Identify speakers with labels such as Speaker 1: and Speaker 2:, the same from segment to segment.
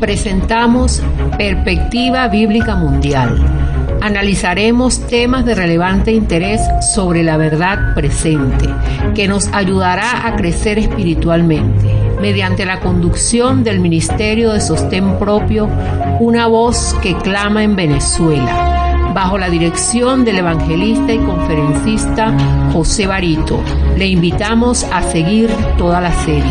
Speaker 1: presentamos Perspectiva Bíblica Mundial. Analizaremos temas de relevante interés sobre la verdad presente, que nos ayudará a crecer espiritualmente, mediante la conducción del Ministerio de Sostén Propio, una voz que clama en Venezuela, bajo la dirección del evangelista y conferencista José Barito. Le invitamos a seguir toda la serie.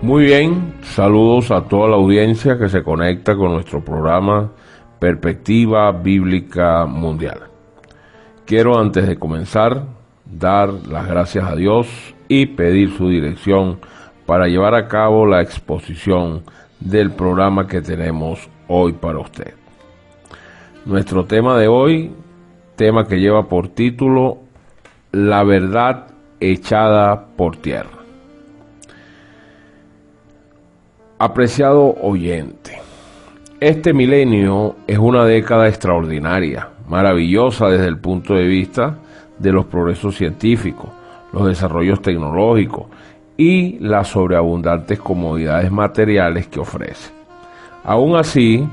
Speaker 2: Muy bien, saludos a toda la audiencia que se conecta con nuestro programa Perspectiva Bíblica Mundial. Quiero, antes de comenzar, dar las gracias a Dios y pedir su dirección para llevar a cabo la exposición del programa que tenemos hoy para usted. Nuestro tema de hoy, tema que lleva por título La verdad echada por tierra. Apreciado oyente, este milenio es una década extraordinaria, maravillosa desde el punto de vista de los progresos científicos, los desarrollos tecnológicos y las sobreabundantes comodidades materiales que ofrece. Aún así,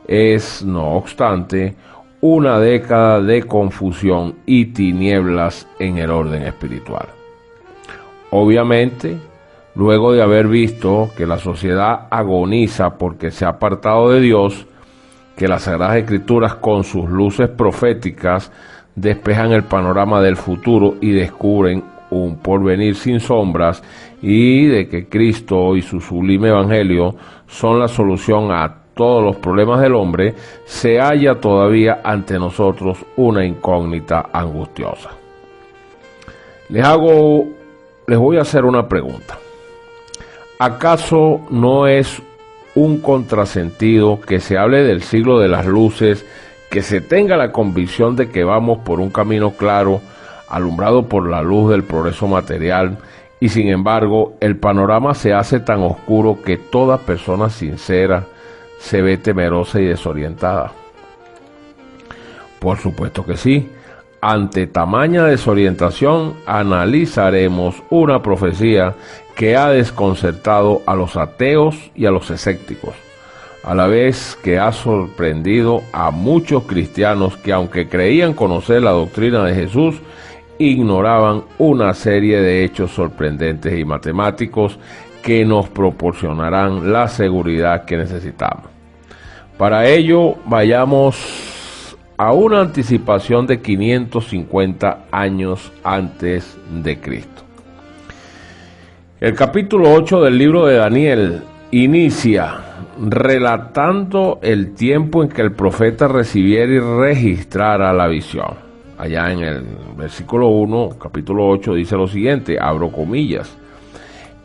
Speaker 2: es, no obstante, una década de confusión y tinieblas en el orden espiritual. Obviamente, luego de haber visto que la sociedad agoniza porque se ha apartado de Dios, que las Sagradas Escrituras con sus luces proféticas despejan el panorama del futuro y descubren un porvenir sin sombras, y de que Cristo y su sublime Evangelio son la solución a todos los problemas del hombre, se halla todavía ante nosotros una incógnita angustiosa. Les voy a hacer una pregunta. ¿Acaso no es un contrasentido que se hable del siglo de las luces, que se tenga la convicción de que vamos por un camino claro, alumbrado por la luz del progreso material, y sin embargo el panorama se hace tan oscuro que toda persona sincera se ve temerosa y desorientada? Por supuesto que sí. Ante tamaña desorientación, analizaremos una profecía que ha desconcertado a los ateos y a los escépticos, a la vez que ha sorprendido a muchos cristianos que, aunque creían conocer la doctrina de Jesús, ignoraban una serie de hechos sorprendentes y matemáticos que nos proporcionarán la seguridad que necesitamos. Para ello, vayamos a una anticipación de 550 años antes de Cristo. El capítulo 8 del libro de Daniel inicia relatando el tiempo en que el profeta recibiera y registrara la visión. Allá en el versículo 1, capítulo 8, dice lo siguiente, abro comillas: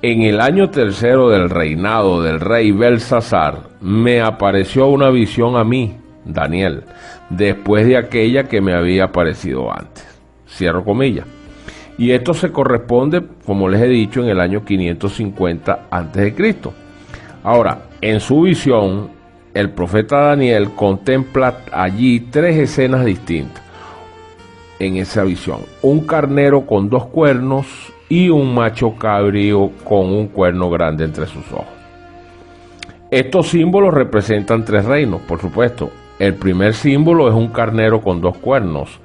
Speaker 2: en el año tercero del reinado del rey Belsasar, me apareció una visión a mí, Daniel, después de aquella que me había aparecido antes. Cierro comillas. Y esto se corresponde, como les he dicho, en el año 550 a.C. Ahora, en su visión, el profeta Daniel contempla allí tres escenas distintas. En esa visión, un carnero con dos cuernos y un macho cabrío con un cuerno grande entre sus ojos. Estos símbolos representan tres reinos, por supuesto. El primer símbolo es un carnero con dos cuernos,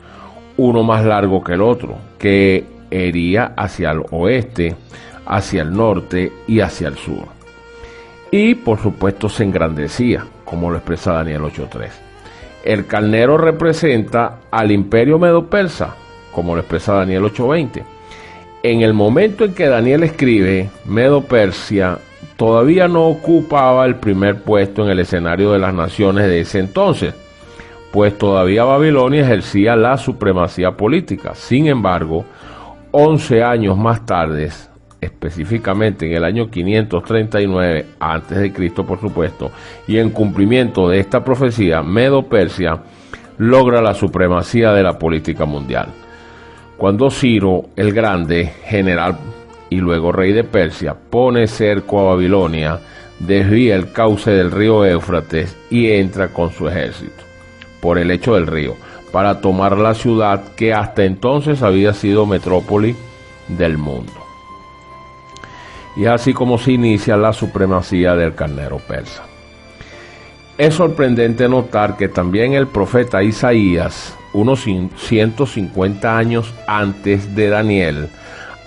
Speaker 2: uno más largo que el otro, que hería hacia el oeste, hacia el norte y hacia el sur. Y por supuesto se engrandecía, como lo expresa Daniel 8.3. El carnero representa al imperio medo-persa, como lo expresa Daniel 8.20. En el momento en que Daniel escribe, Medo-Persia todavía no ocupaba el primer puesto en el escenario de las naciones de ese entonces, pues todavía Babilonia ejercía la supremacía política. Sin embargo, 11 años más tarde, específicamente en el año 539 a.C., por supuesto, y en cumplimiento de esta profecía, Medo-Persia logra la supremacía de la política mundial. Cuando Ciro el Grande, general y luego rey de Persia, pone cerco a Babilonia, desvía el cauce del río Éufrates y entra con su ejército por el lecho del río para tomar la ciudad que hasta entonces había sido metrópoli del mundo. Y es así como se inicia la supremacía del carnero persa. Es sorprendente notar que también el profeta Isaías, unos 150 años antes de Daniel,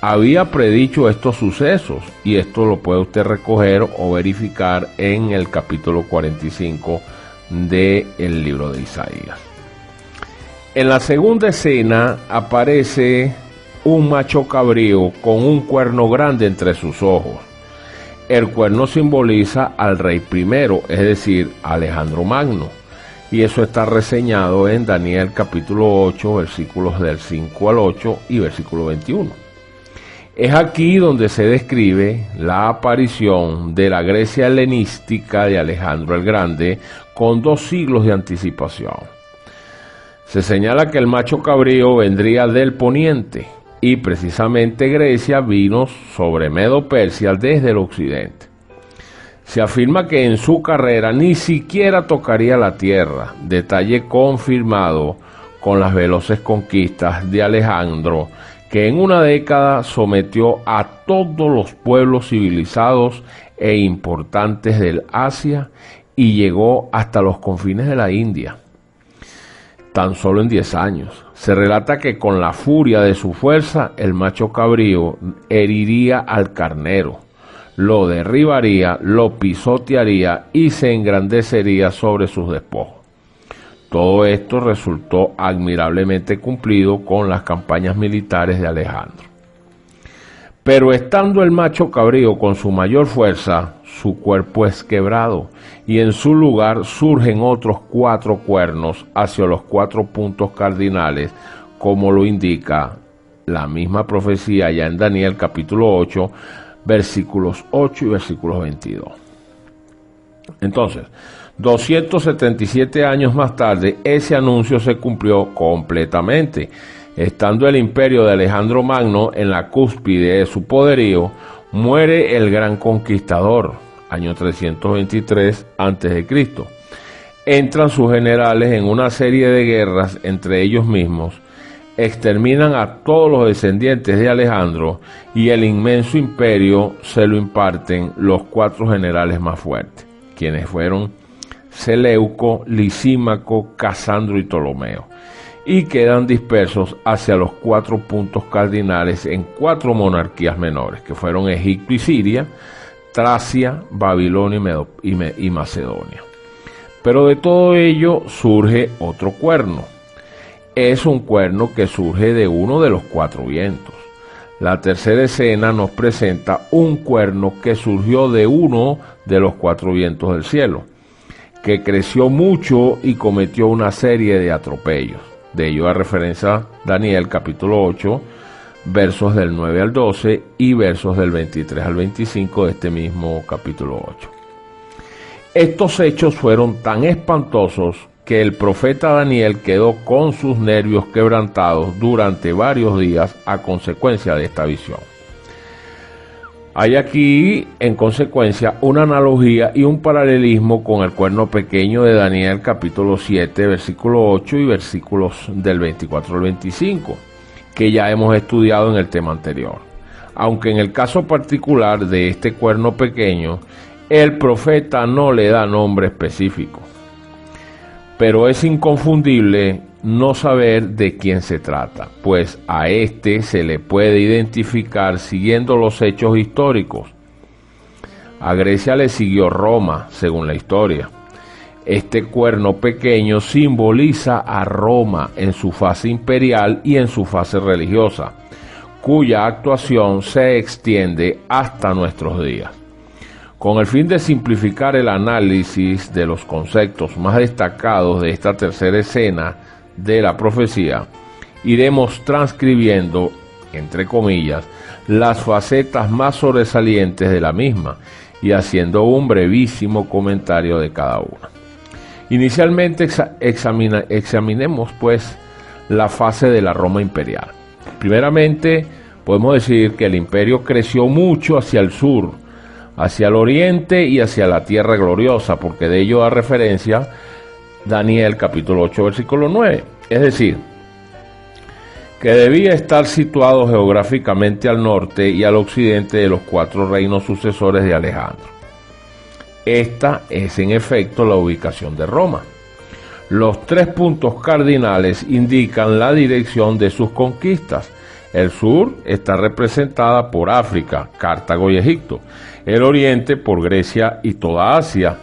Speaker 2: había predicho estos sucesos, y esto lo puede usted recoger o verificar en el capítulo 45 del libro de Isaías. En la segunda escena aparece un macho cabrío con un cuerno grande entre sus ojos. El cuerno simboliza al rey primero, es decir, Alejandro Magno, y eso está reseñado en Daniel capítulo 8, versículos del 5 al 8 y versículo 21. Es aquí donde se describe la aparición de la Grecia helenística de Alejandro el Grande con 2 siglos de anticipación. Se señala que el macho cabrío vendría del poniente, y precisamente Grecia vino sobre Medo-Persia desde el occidente. Se afirma que en su carrera ni siquiera tocaría la tierra, detalle confirmado con las veloces conquistas de Alejandro, que en una década sometió a todos los pueblos civilizados e importantes del Asia y llegó hasta los confines de la India. Tan solo en 10 años. Se relata que con la furia de su fuerza, el macho cabrío heriría al carnero, lo derribaría, lo pisotearía y se engrandecería sobre sus despojos. Todo esto resultó admirablemente cumplido con las campañas militares de Alejandro. Pero estando el macho cabrío con su mayor fuerza, su cuerpo es quebrado, y en su lugar surgen otros 4 cuernos hacia los 4 puntos cardinales, como lo indica la misma profecía ya en Daniel capítulo 8, versículos 8 y versículos 22. Entonces, 277 años más tarde, ese anuncio se cumplió completamente. Estando el imperio de Alejandro Magno en la cúspide de su poderío, muere el gran conquistador, año 323 a.C. Entran sus generales en una serie de guerras entre ellos mismos, exterminan a todos los descendientes de Alejandro y el inmenso imperio se lo imparten los 4 generales más fuertes, quienes fueron Seleuco, Lisímaco, Casandro y Ptolomeo, y quedan dispersos hacia los 4 puntos cardinales en 4 monarquías menores, que fueron Egipto y Siria, Tracia, Babilonia y Macedonia. Pero de todo ello surge otro cuerno. Es un cuerno que surge de uno de los 4 vientos. La tercera escena nos presenta un cuerno que surgió de uno de los 4 vientos del cielo, que creció mucho y cometió una serie de atropellos. De ello da referencia Daniel capítulo 8, versos del 9 al 12 y versos del 23 al 25 de este mismo capítulo 8. Estos hechos fueron tan espantosos que el profeta Daniel quedó con sus nervios quebrantados durante varios días a consecuencia de esta visión. Hay aquí, en consecuencia, una analogía y un paralelismo con el cuerno pequeño de Daniel capítulo 7, versículo 8 y versículos del 24 al 25, que ya hemos estudiado en el tema anterior. Aunque en el caso particular de este cuerno pequeño, el profeta no le da nombre específico. Pero es inconfundible no saber de quién se trata, pues a este se le puede identificar siguiendo los hechos históricos. A Grecia le siguió Roma, según la historia. Este cuerno pequeño simboliza a Roma en su fase imperial y en su fase religiosa, cuya actuación se extiende hasta nuestros días. Con el fin de simplificar el análisis de los conceptos más destacados de esta tercera escena de la profecía, iremos transcribiendo, entre comillas, las facetas más sobresalientes de la misma y haciendo un brevísimo comentario de cada una. Inicialmente examinemos pues la fase de la Roma imperial. Primeramente podemos decir que el imperio creció mucho hacia el sur, hacia el oriente y hacia la tierra gloriosa, porque de ello da referencia Daniel capítulo 8 versículo 9. Es decir, que debía estar situado geográficamente al norte y al occidente de los 4 reinos sucesores de Alejandro. Esta es en efecto la ubicación de Roma. Los 3 puntos cardinales indican la dirección de sus conquistas. El sur está representada por África, Cartago y Egipto. El oriente por Grecia y toda Asia.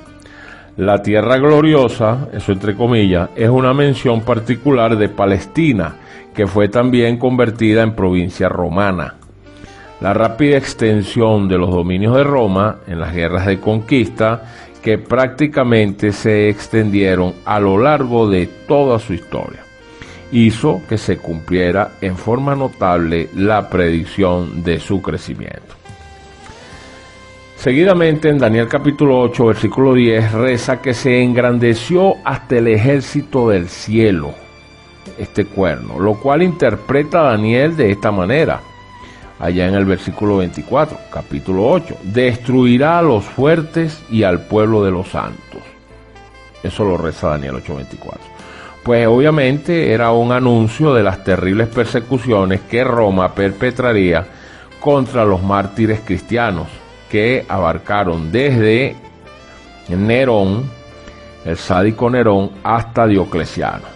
Speaker 2: La tierra gloriosa, eso entre comillas, es una mención particular de Palestina, que fue también convertida en provincia romana. La rápida extensión de los dominios de Roma en las guerras de conquista, que prácticamente se extendieron a lo largo de toda su historia, hizo que se cumpliera en forma notable la predicción de su crecimiento. Seguidamente, en Daniel capítulo 8, versículo 10, reza que se engrandeció hasta el ejército del cielo, este cuerno, lo cual interpreta Daniel de esta manera. Allá en el versículo 24, capítulo 8, destruirá a los fuertes y al pueblo de los santos. Eso lo reza Daniel 8:24. Pues obviamente era un anuncio de las terribles persecuciones que Roma perpetraría contra los mártires cristianos, que abarcaron desde Nerón, el sádico Nerón, hasta Diocleciano.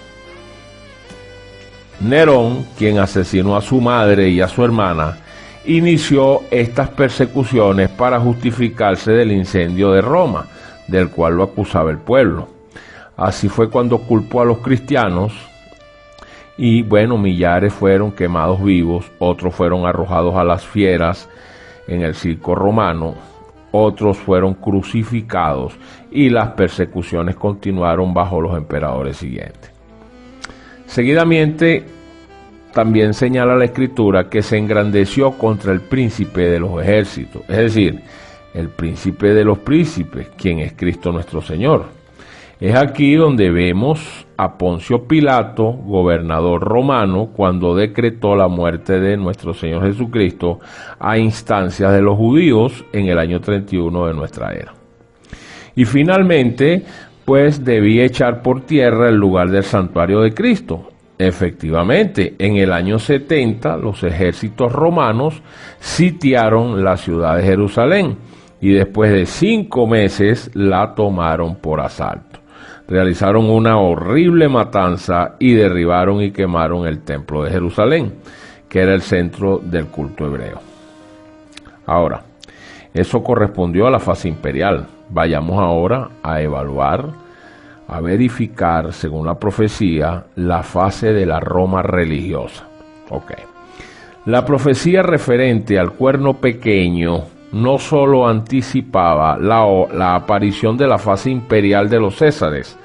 Speaker 2: Nerón, quien asesinó a su madre y a su hermana, inició estas persecuciones para justificarse del incendio de Roma, del cual lo acusaba el pueblo. Así fue cuando culpó a los cristianos y, bueno, millares fueron quemados vivos, otros fueron arrojados a las fieras en el circo romano, otros fueron crucificados y las persecuciones continuaron bajo los emperadores siguientes. Seguidamente, también señala la Escritura que se engrandeció contra el príncipe de los ejércitos, es decir, el príncipe de los príncipes, quien es Cristo nuestro Señor. Es aquí donde vemos a Poncio Pilato, gobernador romano, cuando decretó la muerte de nuestro Señor Jesucristo a instancias de los judíos en el año 31 de nuestra era. Y finalmente, pues debía echar por tierra el lugar del santuario de Cristo. Efectivamente, en el año 70 los ejércitos romanos sitiaron la ciudad de Jerusalén y después de 5 meses la tomaron por asalto. Realizaron una horrible matanza y derribaron y quemaron el templo de Jerusalén, que era el centro del culto hebreo. Ahora, eso correspondió a la fase imperial. Vayamos ahora a evaluar, a verificar, según la profecía, la fase de la Roma religiosa. La profecía referente al cuerno pequeño no solo anticipaba la aparición de la fase imperial de los Césares,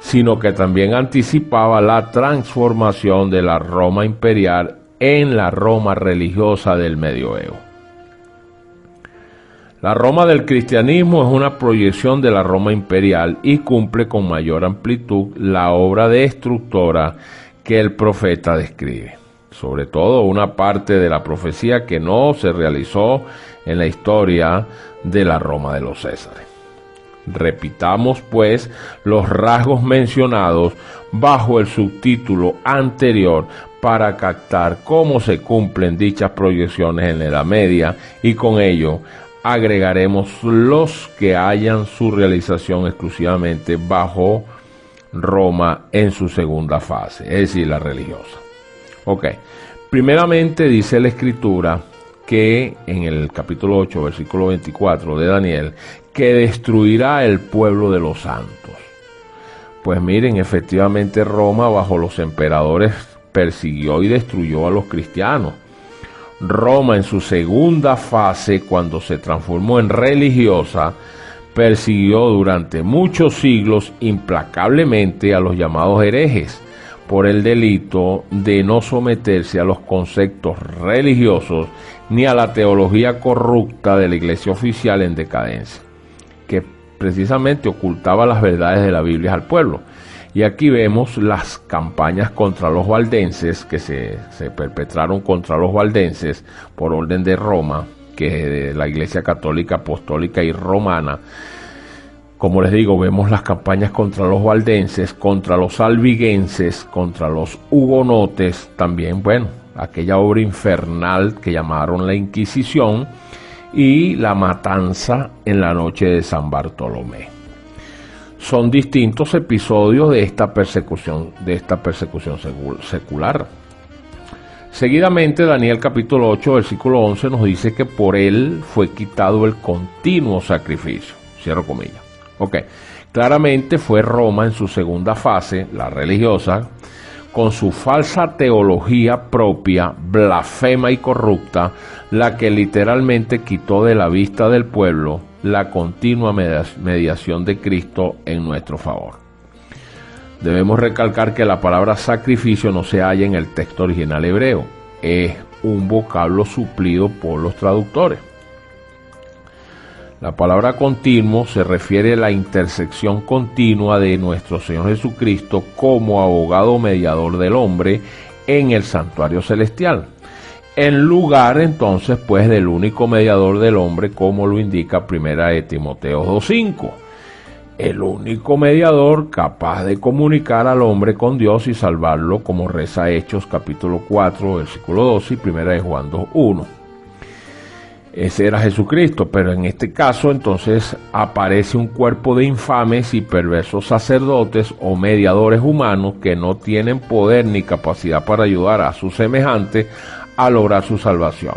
Speaker 2: sino que también anticipaba la transformación de la Roma imperial en la Roma religiosa del medioevo. La Roma del cristianismo es una proyección de la Roma imperial y cumple con mayor amplitud la obra destructora que el profeta describe. Sobre todo una parte de la profecía que no se realizó en la historia de la Roma de los Césares. Repitamos pues los rasgos mencionados bajo el subtítulo anterior para captar cómo se cumplen dichas proyecciones en la Edad Media y con ello agregaremos los que hayan su realización exclusivamente bajo Roma en su segunda fase, es decir, la religiosa. Primeramente dice la Escritura que en el capítulo 8, versículo 24 de Daniel, que destruirá el pueblo de los santos. Pues miren, efectivamente Roma bajo los emperadores persiguió y destruyó a los cristianos. Roma en su segunda fase, cuando se transformó en religiosa, persiguió durante muchos siglos implacablemente a los llamados herejes por el delito de no someterse a los conceptos religiosos ni a la teología corrupta de la iglesia oficial en decadencia, que precisamente ocultaba las verdades de la Biblia al pueblo. Y aquí vemos las campañas contra los valdenses que se perpetraron contra los valdenses por orden de Roma, que es de la Iglesia Católica, Apostólica y Romana, Como les digo, vemos las campañas contra los valdenses, contra los albigenses, contra los hugonotes, también, bueno, aquella obra infernal que llamaron la Inquisición y la matanza en la noche de San Bartolomé. Son distintos episodios de esta persecución secular. Seguidamente, Daniel capítulo 8, versículo 11 nos dice que por él fue quitado el continuo sacrificio. Cierro comillas. Ok, claramente fue Roma en su segunda fase, la religiosa, con su falsa teología propia, blasfema y corrupta, la que literalmente quitó de la vista del pueblo la continua mediación de Cristo en nuestro favor. Debemos recalcar que la palabra sacrificio no se halla en el texto original hebreo, es un vocablo suplido por los traductores. La palabra continuo se refiere a la intersección continua de nuestro Señor Jesucristo como abogado mediador del hombre en el santuario celestial, en lugar entonces pues del único mediador del hombre, como lo indica 1 de Timoteo 2:5, el único mediador capaz de comunicar al hombre con Dios y salvarlo, como reza Hechos capítulo 4 versículo 12 y 1 de Juan 2:1. Ese era Jesucristo, pero en este caso entonces aparece un cuerpo de infames y perversos sacerdotes o mediadores humanos que no tienen poder ni capacidad para ayudar a sus semejantes a lograr su salvación.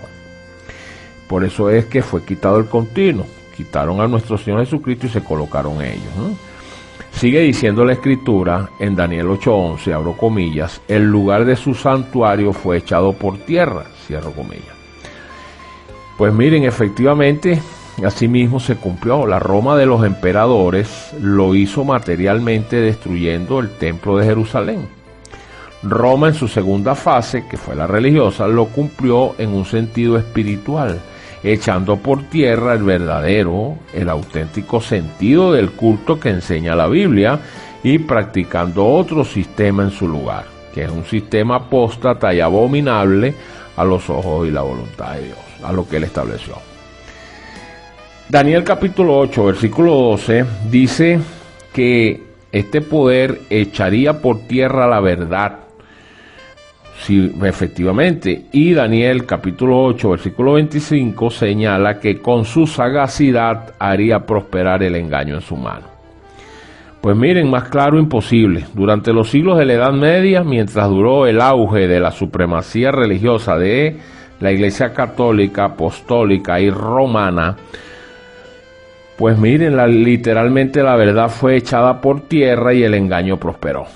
Speaker 2: Por eso es que fue quitado el continuo, quitaron a nuestro Señor Jesucristo y se colocaron ellos, ¿no? Sigue diciendo la Escritura en Daniel 8:11, abro comillas, el lugar de su santuario fue echado por tierra, cierro comillas. Pues miren, efectivamente, asimismo se cumplió. La Roma de los emperadores lo hizo materialmente destruyendo el templo de Jerusalén. Roma en su segunda fase, que fue la religiosa, lo cumplió en un sentido espiritual, echando por tierra el verdadero, el auténtico sentido del culto que enseña la Biblia y practicando otro sistema en su lugar, que es un sistema apóstata y abominable a los ojos y la voluntad de Dios, a lo que él estableció. Daniel capítulo 8, versículo 12, dice que este poder echaría por tierra la verdad. Sí, efectivamente. Y Daniel capítulo 8, versículo 25 señala que con su sagacidad haría prosperar el engaño en su mano. Pues miren, más claro imposible. Durante los siglos de la Edad Media, mientras duró el auge de la supremacía religiosa de la Iglesia Católica, Apostólica y Romana, pues miren, literalmente la verdad fue echada por tierra y el engaño prosperó.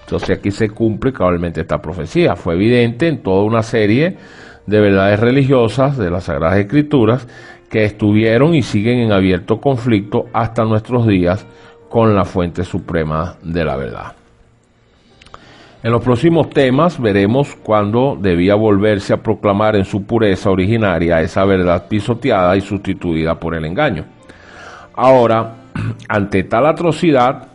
Speaker 2: Entonces aquí se cumple cabalmente esta profecía. Fue evidente en toda una serie de verdades religiosas de las Sagradas Escrituras que estuvieron y siguen en abierto conflicto hasta nuestros días con la fuente suprema de la verdad. En los próximos temas veremos cuándo debía volverse a proclamar en su pureza originaria esa verdad pisoteada y sustituida por el engaño. Ahora, ante tal atrocidad,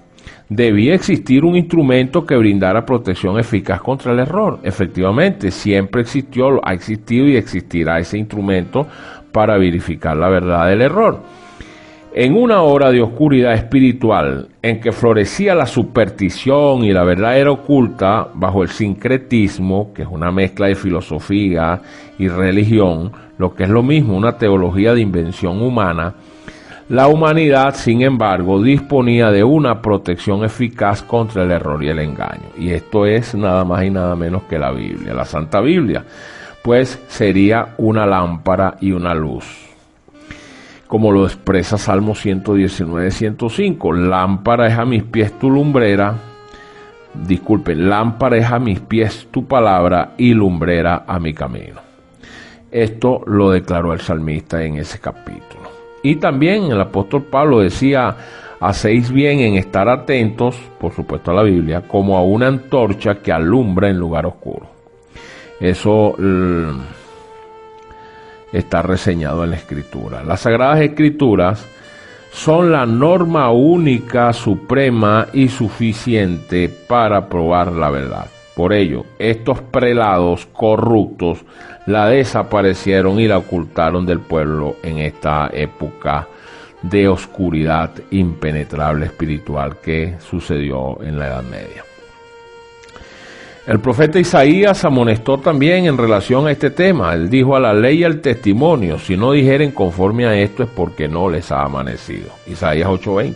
Speaker 2: debía existir un instrumento que brindara protección eficaz contra el error. Efectivamente, siempre existió, ha existido y existirá ese instrumento para verificar la verdad del error. En una hora de oscuridad espiritual en que florecía la superstición y la verdad era oculta bajo el sincretismo, que es una mezcla de filosofía y religión, lo que es lo mismo, una teología de invención humana, la humanidad, sin embargo, disponía de una protección eficaz contra el error y el engaño. Y esto es nada más y nada menos que la Biblia, la Santa Biblia, pues sería una lámpara y una luz. Como lo expresa Salmo 119, 105, lámpara es a mis pies tu lumbrera, lámpara es a mis pies tu palabra y lumbrera a mi camino. Esto lo declaró el salmista en ese capítulo. Y también el apóstol Pablo decía, hacéis bien en estar atentos, por supuesto a la Biblia, como a una antorcha que alumbra en lugar oscuro. Eso está reseñado en la Escritura. Las Sagradas Escrituras son la norma única, suprema y suficiente para probar la verdad. Por ello, estos prelados corruptos la desaparecieron y la ocultaron del pueblo en esta época de oscuridad impenetrable espiritual que sucedió en la Edad Media. El profeta Isaías amonestó también en relación a este tema. Él dijo: a la ley y al testimonio, si no dijeren conforme a esto es porque no les ha amanecido. Isaías 8:20.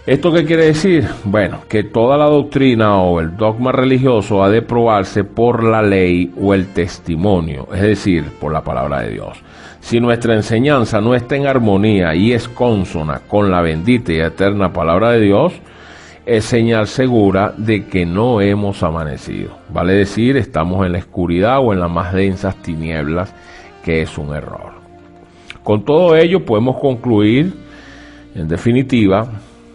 Speaker 2: ¿Esto qué quiere decir? Bueno, que toda la doctrina o el dogma religioso ha de probarse por la ley o el testimonio, es decir, por la palabra de Dios. Si nuestra enseñanza no está en armonía y es consona con la bendita y eterna palabra de Dios, es señal segura de que no hemos amanecido. Vale decir, estamos en la oscuridad o en las más densas tinieblas, que es un error. Con todo ello podemos concluir, en definitiva,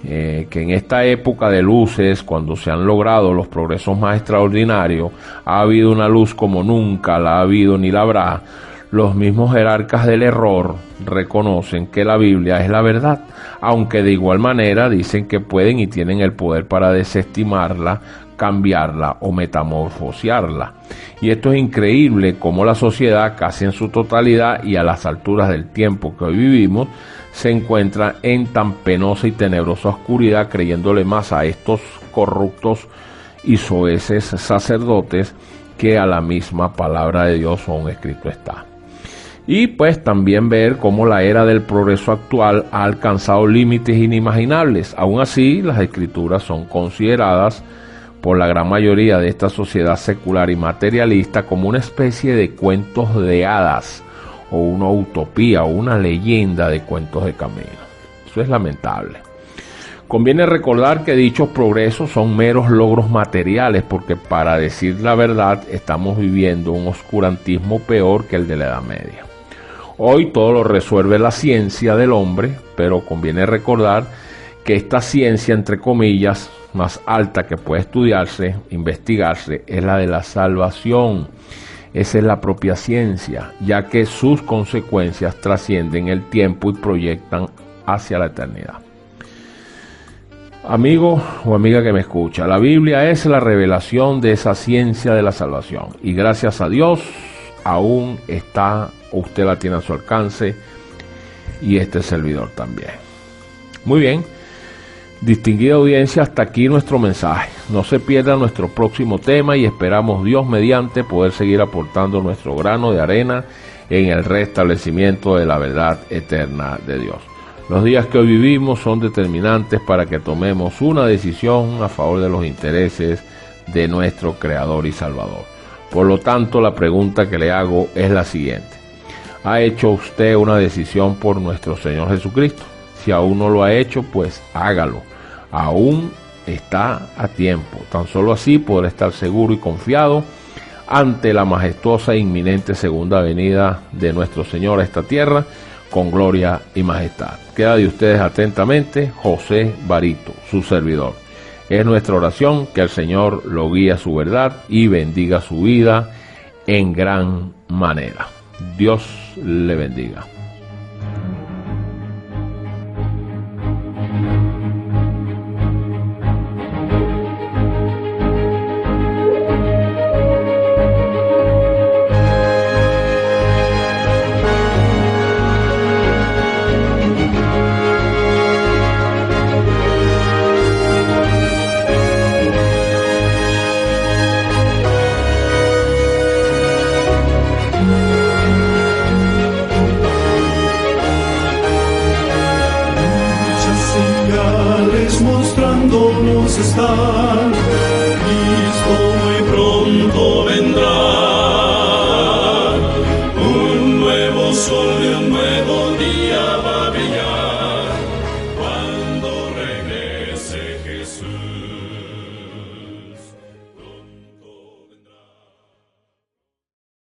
Speaker 2: que en esta época de luces, cuando se han logrado los progresos más extraordinarios, ha habido una luz como nunca la ha habido ni la habrá. Los mismos jerarcas del error reconocen que la Biblia es la verdad, aunque de igual manera dicen que pueden y tienen el poder para desestimarla, cambiarla o metamorfosearla. Y esto es increíble cómo la sociedad, casi en su totalidad y a las alturas del tiempo que hoy vivimos, se encuentra en tan penosa y tenebrosa oscuridad, creyéndole más a estos corruptos y soeces sacerdotes que a la misma palabra de Dios o un escrito está. Y pues también ver cómo la era del progreso actual ha alcanzado límites inimaginables. Aún así, las escrituras son consideradas por la gran mayoría de esta sociedad secular y materialista como una especie de cuentos de hadas o una utopía o una leyenda de cuentos de camino. Eso es lamentable. Conviene recordar que dichos progresos son meros logros materiales, porque para decir la verdad estamos viviendo un oscurantismo peor que el de la Edad Media. Hoy todo lo resuelve la ciencia del hombre, pero conviene recordar que esta ciencia, entre comillas, más alta que puede estudiarse, investigarse, es la de la salvación. Esa es la propia ciencia, ya que sus consecuencias trascienden el tiempo y proyectan hacia la eternidad. Amigo o amiga que me escucha, la Biblia es la revelación de esa ciencia de la salvación, y gracias a Dios aún está, usted la tiene a su alcance, y este servidor también. Muy bien, distinguida audiencia, hasta aquí nuestro mensaje. No se pierda nuestro próximo tema y esperamos, Dios mediante, poder seguir aportando nuestro grano de arena en el restablecimiento de la verdad eterna de Dios. Los días que hoy vivimos son determinantes para que tomemos una decisión a favor de los intereses de nuestro Creador y Salvador. Por lo tanto, la pregunta que le hago es la siguiente: ¿ha hecho usted una decisión por nuestro Señor Jesucristo? Si aún no lo ha hecho, pues hágalo. Aún está a tiempo. Tan solo así podrá estar seguro y confiado ante la majestuosa e inminente segunda venida de nuestro Señor a esta tierra, con gloria y majestad. Queda de ustedes atentamente José Barito, su servidor. Es nuestra oración que el Señor lo guíe a su verdad y bendiga su vida en gran manera. Dios le bendiga.
Speaker 3: Mostrándonos están